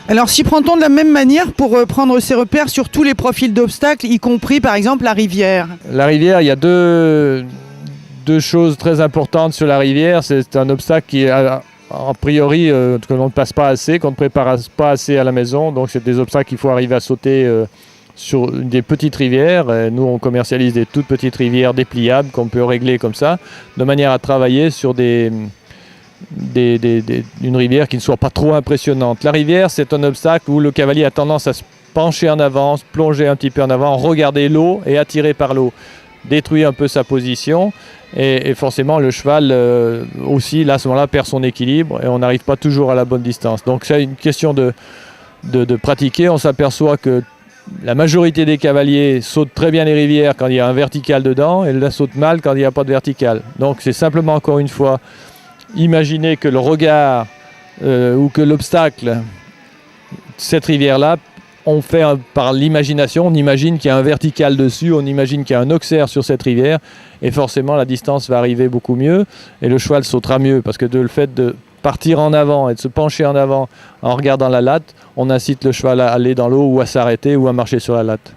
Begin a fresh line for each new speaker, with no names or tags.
Alors s'y prend-on de la même manière pour prendre ses repères sur tous les profils d'obstacles, y compris par exemple la rivière?
La rivière, il y a deux choses très importantes sur la rivière. C'est un obstacle qui, a priori, que l'on ne passe pas assez, qu'on ne prépare pas assez à la maison. Donc c'est des obstacles qu'il faut arriver à sauter sur des petites rivières. Et nous, on commercialise des toutes petites rivières dépliables qu'on peut régler comme ça, de manière à travailler sur une rivière qui ne soit pas trop impressionnante. La rivière, c'est un obstacle où le cavalier a tendance à se pencher en avant, se plonger un petit peu en avant, regarder l'eau et attirer par l'eau, détruire un peu sa position. Et forcément, le cheval aussi, là, à ce moment-là, perd son équilibre et on n'arrive pas toujours à la bonne distance. Donc, c'est une question de pratiquer. On s'aperçoit que la majorité des cavaliers sautent très bien les rivières quand il y a un vertical dedans et la sautent mal quand il n'y a pas de vertical. Donc, c'est simplement, encore une fois, imaginer que le regard ou que l'obstacle, cette rivière-là, on fait par l'imagination, on imagine qu'il y a un vertical dessus, on imagine qu'il y a un auxerre sur cette rivière et forcément la distance va arriver beaucoup mieux et le cheval sautera mieux parce que le fait de partir en avant et de se pencher en avant en regardant la latte, on incite le cheval à aller dans l'eau ou à s'arrêter ou à marcher sur la latte.